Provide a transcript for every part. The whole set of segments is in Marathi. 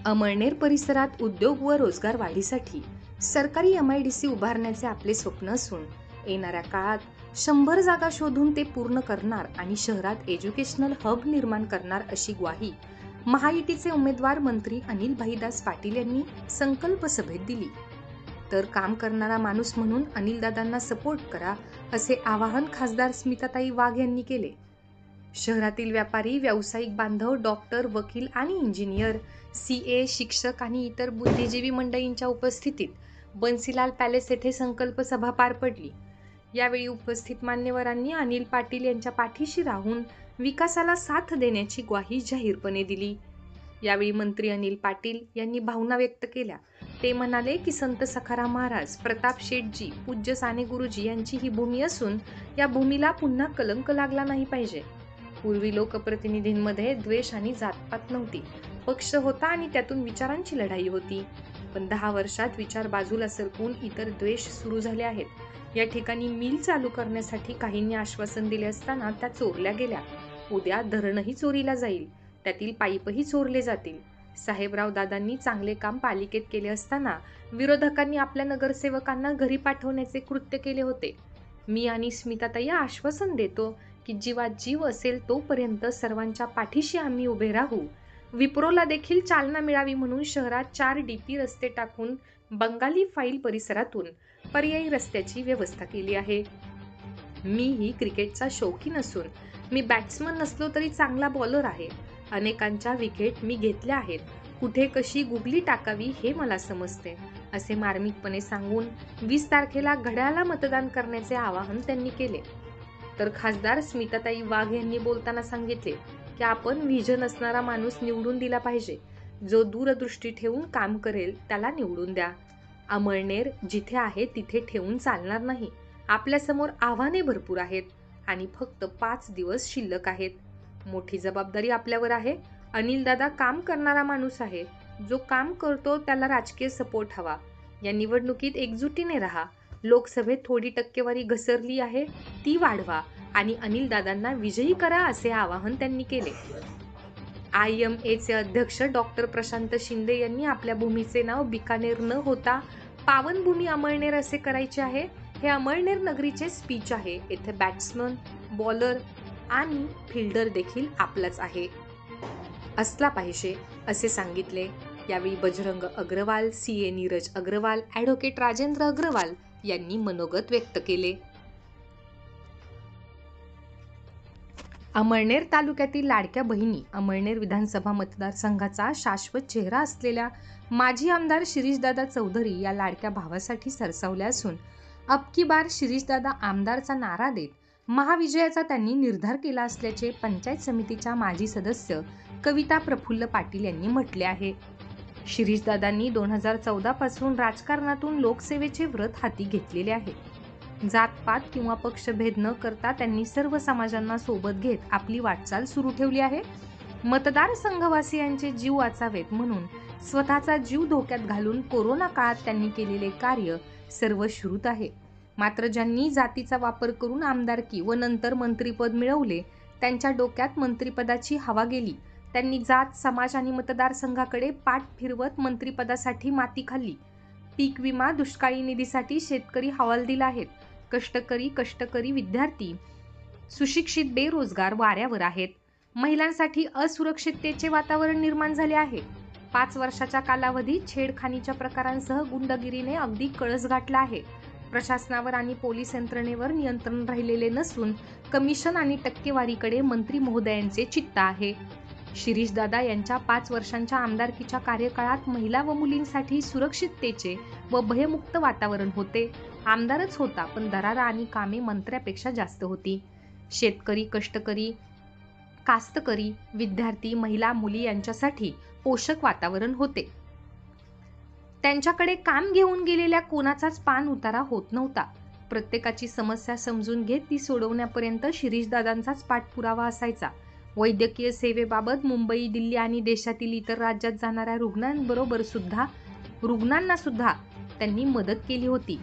अमळनेर परिसरात उद्योग व रोजगार वाढीसाठी सरकारी MIDC उभारण्याचे आपले स्वप्न असून येणाऱ्या काळात 100 जागा शोधून ते पूर्ण करणार आणि शहरात एज्युकेशनल हब निर्माण करणार अशी ग्वाही महायुतीचे उमेदवार मंत्री अनिल भाईदास पाटील यांनी संकल्प सभेत दिली. तर काम करणारा माणूस म्हणून अनिलदादांना सपोर्ट करा असे आवाहन खासदार स्मिताताई वाघ यांनी केले. शहरातील व्यापारी, व्यावसायिक बांधव, डॉक्टर, वकील आणि इंजिनियर, CA, शिक्षक आणि इतर बुद्धिजीवी मंडळींच्या उपस्थितीत बन्सीलाल पॅलेस येथे संकल्प सभा पार पडली. यावेळी उपस्थित मान्यवरांनी अनिल पाटील यांच्या पाठीशी राहून विकासाला साथ देण्याची ग्वाही जाहीरपणे दिली. यावेळी मंत्री अनिल पाटील यांनी भावना व्यक्त केल्या. ते म्हणाले की संत सखाराम महाराज, प्रताप शेठजी, पूज्य साने गुरुजी यांची ही भूमी असून या भूमीला पुन्हा कलंक लागला नाही पाहिजे. पूर्वी लोकप्रतिनिधींमध्ये द्वेष आणि जातपात नव्हती, पक्ष होता आणि त्यातून विचारांची लढाई होती. पण 10 वर्षात विचार बाजूला सरकून इतर द्वेष सुरू झाले आहेत. या ठिकाणी मिल चालू करण्यासाठी काहींनी आश्वासन दिले असताना त्या चोरल्या गेल्या. उद्या धरणही चोरीला जाईल, त्यातील पाईपही चोरले जातील. साहेबराव दादांनी चांगले काम पालिकेत केले असताना विरोधकांनी आपल्या नगरसेवकांना घरी पाठवण्याचे कृत्य केले होते. मी आणि स्मिताताई आश्वासन देतो की जीवात जीव असेल तोपर्यंत सर्वांच्या पाठीशी आम्ही उभे राहू. विप्रोला देखील चालना मिळावी म्हणून शहरात 4 DP रस्ते टाकून बंगाली फाईल परिसरातून पर्यायी रस्त्याची व्यवस्था केली आहे. मीही क्रिकेटचा शौकीन असून मी बॅट्समन नसलो तरी चांगला बॉलर आहे. अनेकांच्या विकेट मी घेतल्या आहेत. कुठे कशी गुगली टाकावी हे मला समजते, असे मार्मिकपणे सांगून 20 तारखेला घड्याळाला मतदान करण्याचे आवाहन त्यांनी केले. तर खासदार स्मिताताई वाघ यांनी बोलताना सांगितले की आपण व्हिजन असणारा माणूस निवडून दिला पाहिजे. जो दूरदृष्टी ठेवून काम करेल त्याला निवडून द्या. अमळनेर जिथे आहे तिथे ठेवून चालणार नाही. आपल्यासमोर आव्हाने भरपूर आहेत आणि फक्त 5 दिवस शिल्लक आहेत. मोठी जबाबदारी आपल्यावर आहे. अनिलदादा काम करणारा माणूस आहे. जो काम करतो त्याला राजकीय सपोर्ट हवा. या निवडणुकीत एकजुटीने राहा. लोकसभेत थोडी टक्केवारी घसरली आहे, ती वाढवा आणि अनिलदादांना विजयी करा, असे आवाहन त्यांनी केले. IMAचे अध्यक्ष डॉक्टर प्रशांत शिंदे यांनी आपल्या भूमीचे नाव बिकानेर न होता पावनभूमी अमळनेर असे करायचे आहे. हे अमळनेर नगरीचे स्पीच आहे. येथे बॅट्समन, बॉलर आणि फिल्डर देखील आपलाच आहे, असला पाहिजे, असे सांगितले. यावेळी बजरंग अग्रवाल, CA नीरज अग्रवाल, ॲडव्होकेट राजेंद्र अग्रवाल यांनी मनोगत व्यक्त केले. अमळनेर तालुक्यातील लाडक्या बहिणी अमळनेर विधानसभा मतदारसंघाचा शाश्वत चेहरा असलेल्या माजी आमदार शिरीषदादा चौधरी या लाडक्या भावासाठी सरसावल्या असून अब की बार शिरीषदादा आमदारचा नारा देत महाविजयाचा त्यांनी निर्धार केला असल्याचे पंचायत समितीच्या माजी सदस्य कविता प्रफुल्ल पाटील यांनी म्हटले आहे. शिरीषदादांनी 2014 पासून राजकारणातून लोकसेवेचे व्रत हाती घेतलेले आहे. जातपात किंवा पक्षभेद न करता त्यांनी सर्व समाजांना सोबत घेत आपली वाटचाल सुरू ठेवली आहे. मतदारसंघवासियांचे जीव वाचावेत म्हणून स्वतःचा जीव धोक्यात घालून कोरोना काळात त्यांनी केलेले कार्य सर्वश्रुत आहे. मात्र ज्यांनी जातीचा वापर करून आमदारकी व नंतर मंत्रीपद मिळवले त्यांच्या डोक्यात मंत्रिपदाची हवा गेली. त्यांनी जात, समाज आणि मतदारसंघाकडे पाठ फिरवत मंत्रिपदासाठी माती खाल्ली. पीक विमा, दुष्काळी निधीसाठी शेतकरी हवालदिल आहेत. कष्टकरी विद्यार्थी, सुशिक्षित बेरोजगार वाऱ्यावर आहेत. महिलांसाठी असुरक्षिततेचे वातावरण निर्माण झाले आहे. 5 वर्षाच्या कालावधीत छेडखानीच्या प्रकारांसह गुंडगिरीने अगदी कळस गाठला आहे. प्रशासनावर आणि पोलीस यंत्रणेवर नियंत्रण राहिलेले नसून कमिशन आणि टक्केवारीकडे मंत्री महोदयांचे चित्त आहे. शिरीषदादा यांच्या 5 वर्षांच्या आमदारकीच्या कार्यकाळात महिला व मुलींसाठी सुरक्षिततेचे व भयमुक्त वातावरण होते. आमदारच होता, पण दरारा आणि कामे मंत्र्यापेक्षा जास्त होती. शेतकरी, कष्टकरी, कास्तकरी, विद्यार्थी, महिला, मुली यांच्यासाठी पोषक वातावरण होते. त्यांच्याकडे काम घेऊन गेलेल्या कोणाचाच पान उतारा होत नव्हता. प्रत्येकाची समस्या समजून घेत ती सोडवण्यापर्यंत शिरीषदादांचाच पाठपुरावा असायचा. वैद्यकीय सेवेबाबत मुंबई, दिल्ली आणि देशातील इतर राज्यात जाणाऱ्या रुग्णांना सुद्धा त्यांनी मदत केली होती.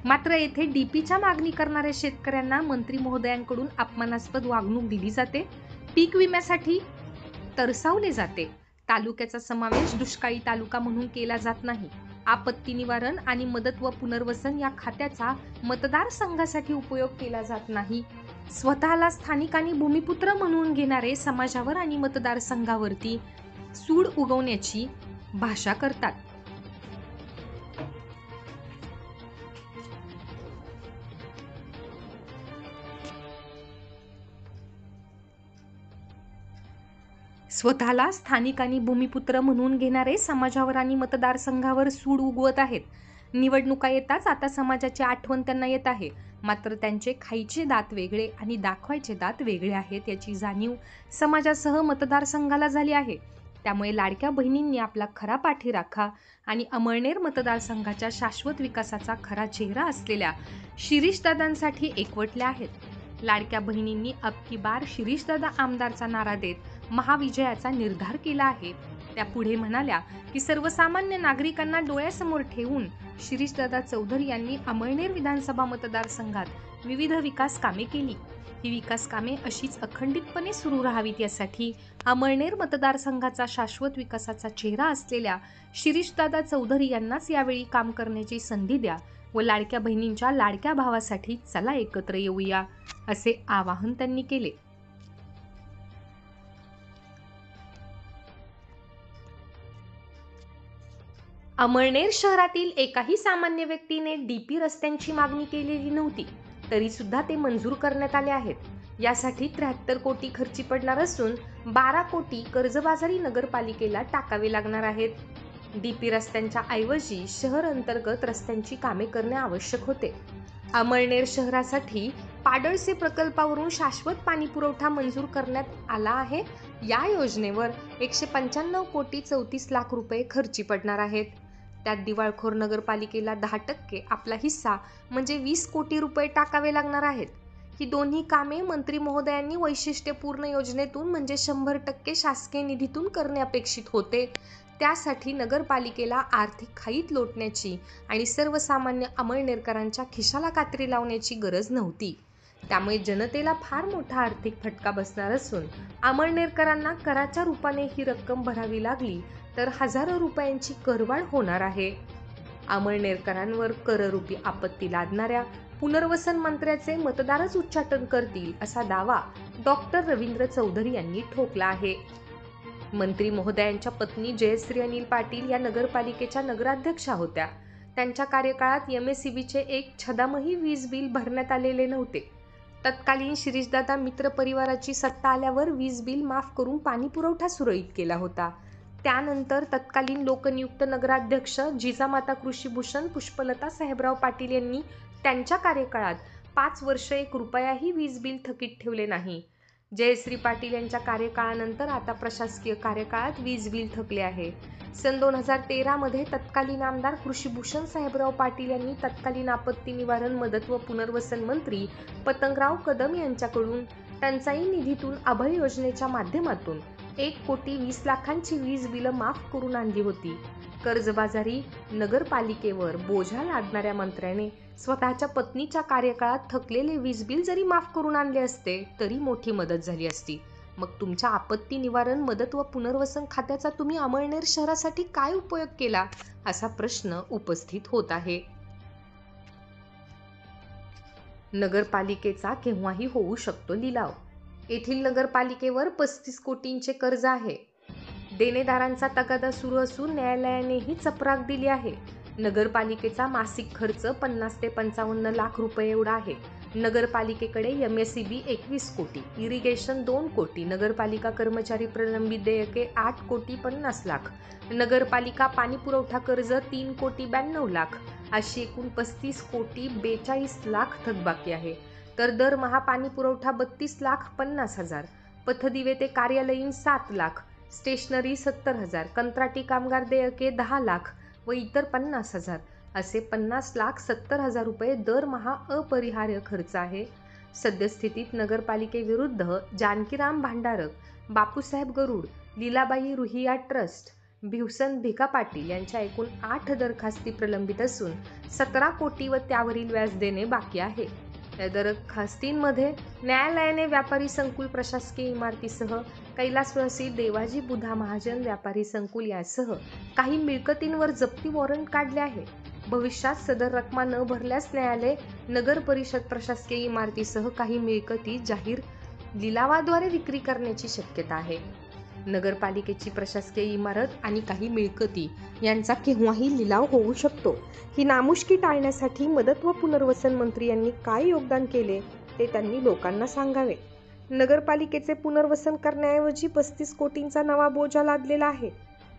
मात्र येथे DPच्या मागणी करणाऱ्या शेतकऱ्यांना मंत्री महोदयांकडून अपमानास्पद वागणूक दिली जाते. पीक विम्यासाठी तरसावले जाते. तालुक्याचा समावेश दुष्काळी तालुका म्हणून केला जात नाही. आपत्ती निवारण आणि मदत व पुनर्वसन या खात्याचा मतदारसंघासाठी उपयोग केला जात नाही. स्वतःला स्थानिक आणि भूमिपुत्र म्हणून घेणारे समाजावर आणि मतदारसंघावरती सूड उगवण्याची भाषा करतात. स्वतःला स्थानिक आणि भूमिपुत्र म्हणून घेणारे समाजावर आणि मतदारसंघावर सूड उगवत आहेत. निवडणुका येताच आता समाजाची आठवण त्यांना येत आहे. मात्र त्यांचे खायचे दात वेगळे आणि दाखवायचे दात वेगळे आहेत याची जाणीव समाजासह मतदारसंघाला झाली आहे. त्यामुळे लाडक्या बहिणींनी आपला खरा पाठीराखा आणि अमळनेर मतदारसंघाच्या शाश्वत विकासाचा खरा चेहरा असलेल्या शिरीषदादांसाठी एकवटल्या आहेत. लाडक्या बहिणींनी अब की बार शिरीषदादा आमदारचा नारा देत महाविजयाचा निर्धार केला आहे. त्या पुढे म्हणाल्या की सर्वसामान्य नागरिकांना डोळ्यासमोर ठेवून शिरीषदादा चौधरी यांनी अमळनेर विधानसभा मतदारसंघात विविध विकास कामे केली. ही विकास कामे अशीच अखंडितपणे सुरू राहावीत यासाठी अमळनेर मतदारसंघाचा शाश्वत विकासाचा चेहरा असलेल्या शिरीषदादा चौधरी यांनाच यावेळी काम करण्याची संधी द्या व लाडक्या बहिणींच्या लाडक्या भावासाठी चला एकत्र येऊया, असे आवाहन त्यांनी केले. अमळनेर शहरातील एकाही सामान्य व्यक्तीने डीपी रस्त्यांची मागणी केलेली नव्हती, तरी सुद्धा ते मंजूर करण्यात आले आहेत. यासाठी 73 कोटी खर्ची पडणार असून 12 कोटी कर्जबाजारी नगरपालिकेला टाकावे लागणार आहेत. डीपी रस्त्यांच्या ऐवजी शहर अंतर्गत रस्त्यांची कामे करणे आवश्यक होते. अमळनेर शहरासाठी पाडळसे प्रकल्पावरून शाश्वत पाणी पुरवठा मंजूर करण्यात आला आहे. या योजनेवर 195 कोटी 34 लाख रुपये खर्ची पडणार आहेत. त्यात दिवाळखोर नगरपालिकेला 10% आपला हिस्सा म्हणजे 20 कोटी रुपये टाकावे लागणार आहेत. ही दोन्ही कामे मंत्री महोदयांनी वैशिष्ट्यपूर्ण योजनेतून म्हणजे 100% शासकीय निधीतून करणे अपेक्षित होते. त्यासाठी नगरपालिकेला आर्थिक खाईत लोटण्याची आणि सर्वसामान्य अमळनेरकरांच्या खिशाला कात्री लावण्याची गरज नव्हती. त्यामुळे जनतेला फार मोठा आर्थिक फटका बसणार असून अमळनेरकरांना कराच्या रूपाने ही रक्कम भरावी लागली तर हजारो रुपयांची करवाढ होणार आहे. अमळनेरकरांवर कररूपी आपत्ती लादणाऱ्या पुनर्वसन मंत्र्याचे मतदारच उच्चाटन करतील असा दावा डॉक्टर रवींद्र चौधरी यांनी ठोकला आहे. मंत्री महोदयांच्या पत्नी जयश्री अनिल पाटील या नगरपालिकेच्या नगराध्यक्षा होत्या. त्यांच्या कार्यकाळात MSEBचे एक छदामही वीज बिल भरण्यात आलेले नव्हते. तत्कालीन शिरीषदादा मित्र परिवाराची सत्ता आल्यावर वीज बिल माफ करून पाणी पुरवठा सुरळीत केला होता. त्यानंतर तत्कालीन लोकनियुक्त नगराध्यक्ष जिजामाता कृषीभूषण पुष्पलता साहेबराव पाटील यांनी त्यांच्या कार्यकाळात 5 वर्ष 1 रुपयाही वीज बिल थकीत ठेवले नाही. जयश्री पाटील यांच्या कार्यकाळानंतर आता प्रशासकीय कार्यकाळात वीज बिल थकले आहे. सन 2013 मध्ये तत्कालीन आमदार कृषीभूषण साहेबराव पाटील यांनी तत्कालीन आपत्ती निवारण मदत व पुनर्वसन मंत्री पतंगराव कदम यांच्याकडून टंचाई निधीतून अभय योजनेच्या माध्यमातून 1 कोटी 20 लाखांची वीज बिलं माफ करून आणली होती. कर्जबाजारी नगरपालिकेवर बोजा लादणाऱ्या मंत्र्याने स्वतःच्या पत्नीच्या कार्यकाळात थकलेले वीज बिल जरी माफ करून आणले असते तरी मोठी मदत झाली असती. मग तुमच्या आपत्ती निवारण मदत व पुनर्वसन खात्याचा तुम्ही अमळनेर शहरासाठी काय उपयोग केला, असा प्रश्न उपस्थित होत आहे. नगरपालिकेचा केव्हाही होऊ शकतो लिलाव. येथील नगरपालिकेवर 35 कोटींचे कर्ज आहे. देणेदारांचा तगादा सुरू असून न्यायालयानेही चपराक दिली आहे. नगरपालिकेचा मासिक खर्च 50 ते 55 लाख रुपये एवढा आहे. नगरपालिकेकडे MSEB 21 कोटी, इरिगेशन 2 कोटी, नगरपालिका कर्मचारी प्रलंबित देयके 8 कोटी 50 लाख, नगरपालिका पाणी पुरवठा कर्ज 3 कोटी 92 लाख, अशी एकूण 35 कोटी 42 लाख थकबाकी आहे. तर दरमहा पाणी पुरवठा 32 लाख 50 हजार, पथदिवे ते कार्यालयीन 7 लाख, स्टेशनरी 70 हजार, कंत्राटी कामगार देयके 10 लाख व इतर 50 हजार, असे 50 लाख 70 हजार रुपये दरमहा अपरिहार्य खर्च आहे. सद्यस्थितीत नगरपालिकेविरुद्ध जानकीराम भांडारक, बापूसाहेब गरुड, लीलाबाई रुहिया ट्रस्ट, भिवसन भिका पाटील यांच्या एकूण 8 दरखास्ती प्रलंबित असून 17 कोटी व त्यावरील व्याज देणे बाकी आहे. या दरखास्तींमध्ये न्यायालयाने व्यापारी संकुल प्रशासकीय इमारतीसह कैलास तहसील देवाजी बुधा महाजन व्यापारी संकुल यासह काही मिळकतींवर जप्ती वॉरंट काढले आहे. भविष्यात सदर रकमा न भरल्यास न्यायालय नगर परिषद प्रशासकीय इमारतीसह काही मिळकती जाहीर लिलावाद्वारे विक्री करण्याची शक्यता आहे. नगरपालिकेची प्रशासकीय इमारत आणि काही मिळकती यांचा केव्हाही लिलाव होऊ शकतो. ही नामुष्की टाळण्यासाठी मदत व पुनर्वसन मंत्री यांनी काय योगदान केले ते त्यांनी लोकांना सांगावे. नगरपालिकेचे पुनर्वसन करण्याऐवजी 35 कोटींचा नवा बोजा लादलेला आहे.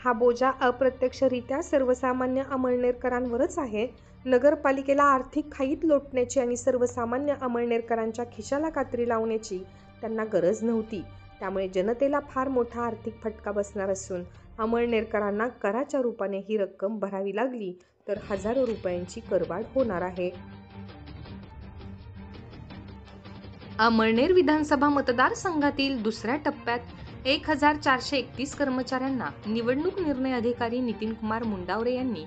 हा बोजा अप्रत्यक्षरित्या सर्वसामान्य अंमळनेरकरांवरच आहे. नगरपालिकेला आर्थिक खाईत लोटण्याची आणि सर्वसामान्य अंमळनेरकरांच्या खिशाला कात्री लावण्याची त्यांना गरज नव्हती. त्यामुळे जनतेला फार मोठा आर्थिक फटका बसणार असून अंमळनेरकरांना कराच्या रूपाने ही रक्कम भरावी लागली तर हजारो रुपयांची करवाढ होणार आहे. अंमळनेर विधानसभा मतदारसंघातील दुसऱ्या टप्प्यात 1431 कर्मचाऱ्यांना निवडणूक निर्णय अधिकारी नितीन कुमार मुंडावरे यांनी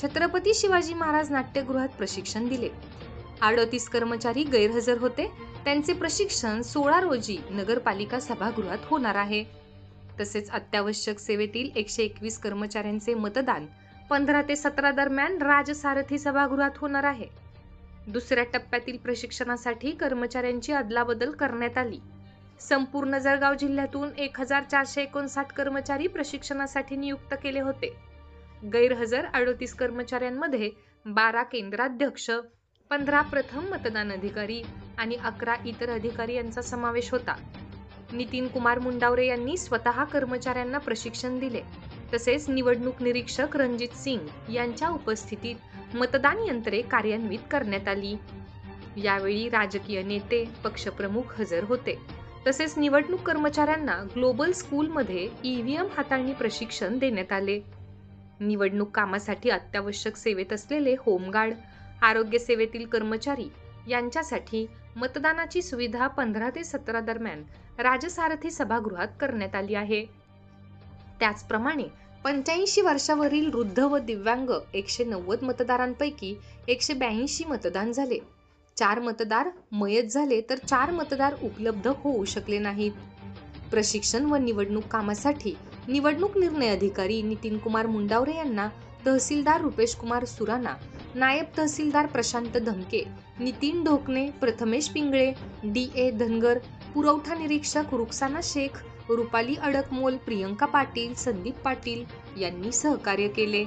छत्रपती शिवाजी महाराज नाट्यगृहात प्रशिक्षण दिले. 38 कर्मचारी गैरहजर होते. त्यांचे प्रशिक्षण 16 रोजी नगरपालिका सभागृहात होणार आहे. तसेच अत्यावश्यक सेवेतील 121 कर्मचाऱ्यांचे मतदान 15 ते 17 दरम्यान राजसारथी सभागृहात होणार आहे. दुसऱ्या टप्प्यातील प्रशिक्षणासाठी कर्मचाऱ्यांची अदलाबदल करण्यात आली. संपूर्ण जळगाव जिल्ह्यातून 1459 कर्मचारी प्रशिक्षणासाठी नियुक्त केले होते. गैरहजर 38 कर्मचाऱ्यांमध्ये 12 केंद्राध्यक्ष, 15 प्रथम मतदान अधिकारी आणि 11 इतर अधिकारी यांचा समावेश होता. नितीन कुमार मुंडावरे यांनी स्वतः कर्मचाऱ्यांना प्रशिक्षण दिले. तसेच निवडणूक निरीक्षक रणजित सिंग यांच्या उपस्थितीत मतदान यंत्रे कार्यान्वित करण्यात आली. यावेळी राजकीय नेते, पक्षप्रमुख हजर होते. तसेच निवडणूक कर्मचाऱ्यांना ग्लोबल स्कूलमध्ये ईव्हीएम हाताळणी प्रशिक्षण देण्यात आले. निवडणूक कामासाठी अत्यावश्यक सेवेत असलेले होमगार्ड, आरोग्य सेवेतील कर्मचारी यांच्यासाठी मतदानाची सुविधा 15 ते 17 दरम्यान राजसारथी सभागृहात करण्यात आली आहे. त्याचप्रमाणे 85 वर्षावरील वृद्ध व दिव्यांग 190 मतदारांपैकी 182 मतदान झाले. 4 मतदार मयत झाले तर 4 मतदार उपलब्ध होऊ शकले नाहीत. प्रशिक्षण व निवडणूक कामासाठी निवडणूक निर्णय अधिकारी नितीन कुमार मुंडावरे यांना तहसीलदार रुपेश कुमार सुराणा, नायब तहसीलदार प्रशांत धमके, नितीन ढोकणे, प्रथमेश पिंगळे, DA धनगर, पुरवठा निरीक्षक रुखसाना शेख, रुपाली अडकमोल, प्रियंका पाटील, संदीप पाटील यांनी सहकार्य केले.